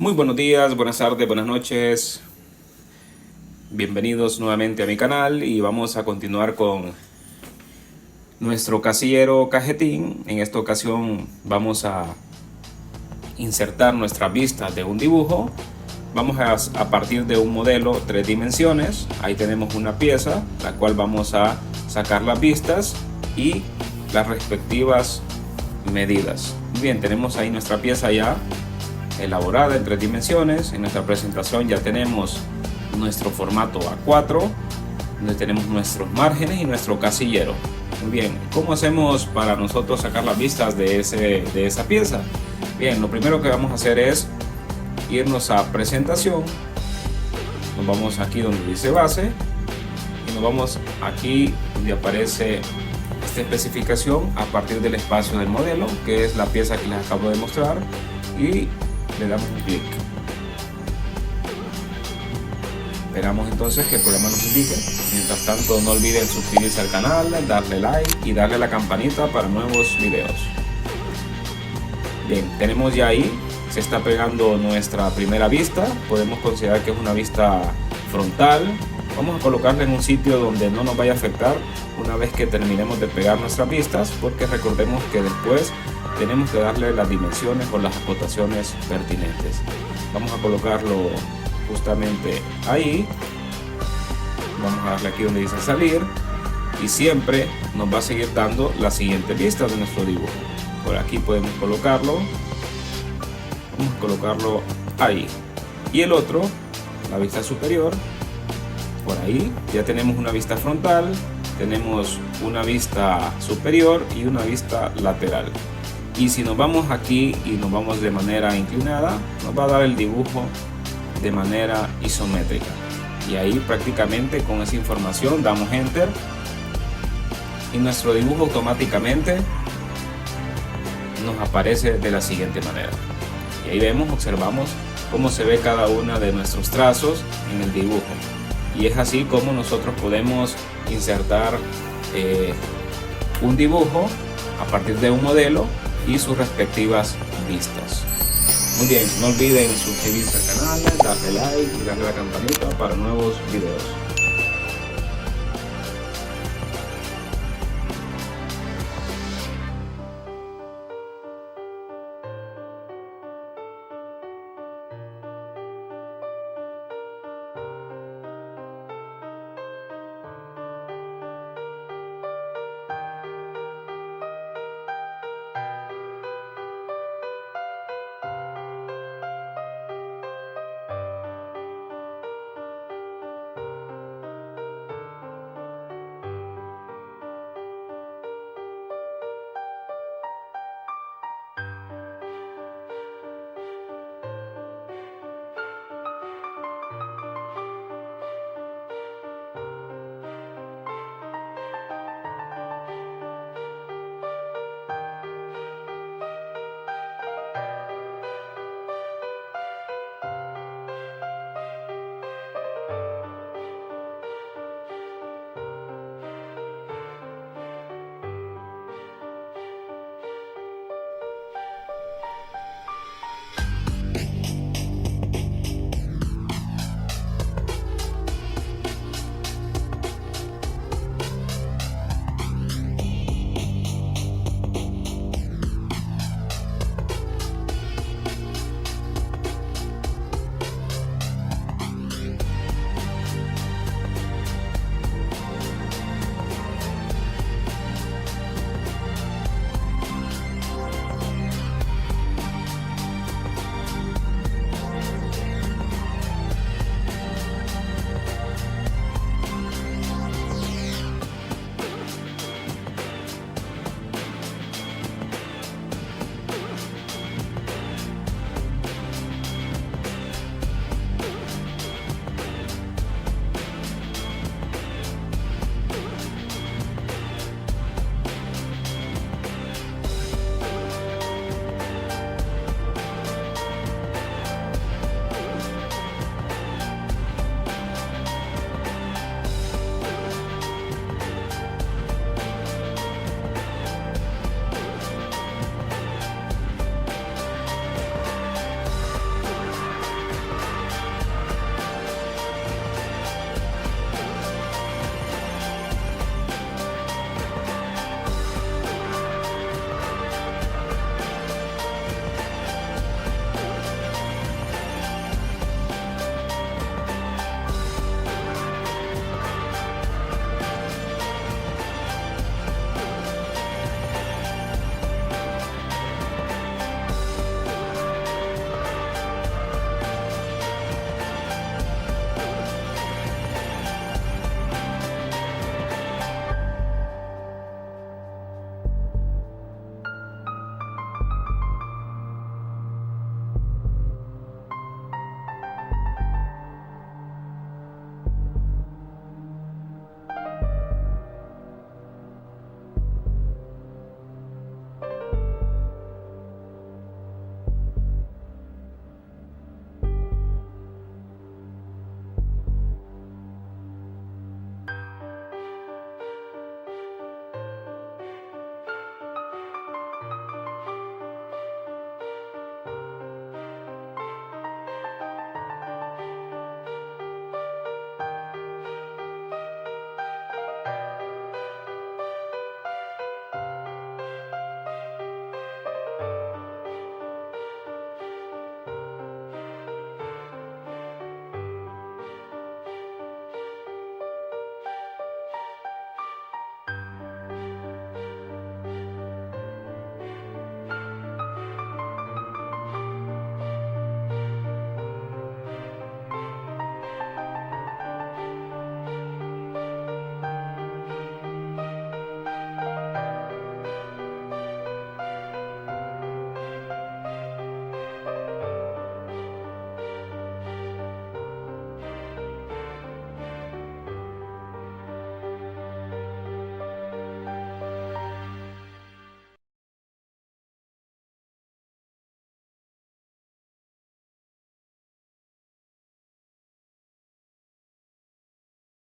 Muy buenos días, buenas tardes, buenas noches. Bienvenidos nuevamente a mi canal y vamos a continuar con nuestro casillero cajetín. En esta ocasión vamos a insertar nuestras vistas de un dibujo. Vamos a partir de un modelo 3 dimensiones. Ahí tenemos una pieza, la cual vamos a sacar las vistas y las respectivas medidas. Bien, tenemos ahí nuestra pieza ya elaborada en 3 dimensiones. En nuestra presentación ya tenemos nuestro formato A4, donde tenemos nuestros márgenes y nuestro casillero. Muy bien, ¿cómo hacemos para nosotros sacar las vistas de esa pieza? Bien, lo primero que vamos a hacer es irnos a presentación. Nos vamos aquí donde dice base y nos vamos aquí donde aparece esta especificación a partir del espacio del modelo, que es la pieza que les acabo de mostrar, y le damos un clic. Esperamos entonces que el programa nos indique. Mientras tanto, no olviden suscribirse al canal, darle like y darle a la campanita para nuevos videos. Bien, tenemos ya ahí, se está pegando nuestra primera vista. Podemos considerar que es una vista frontal. Vamos a colocarla en un sitio donde no nos vaya a afectar una vez que terminemos de pegar nuestras vistas, porque recordemos que después tenemos que darle las dimensiones o las acotaciones pertinentes. Vamos a colocarlo justamente ahí. Vamos a darle aquí donde dice salir y siempre nos va a seguir dando la siguiente vista de nuestro dibujo. Por aquí podemos colocarlo. Vamos a colocarlo ahí. Y el otro, la vista superior, por ahí ya tenemos una vista frontal, tenemos una vista superior y una vista lateral. Y si nos vamos aquí y nos vamos de manera inclinada, nos va a dar el dibujo de manera isométrica. Y ahí prácticamente con esa información damos enter y nuestro dibujo automáticamente nos aparece de la siguiente manera. Y ahí vemos, observamos cómo se ve cada una de nuestros trazos en el dibujo. Y es así como nosotros podemos insertar un dibujo a partir de un modelo y sus respectivas vistas. Muy bien, no olviden suscribirse al canal, darle like y darle a la campanita para nuevos videos.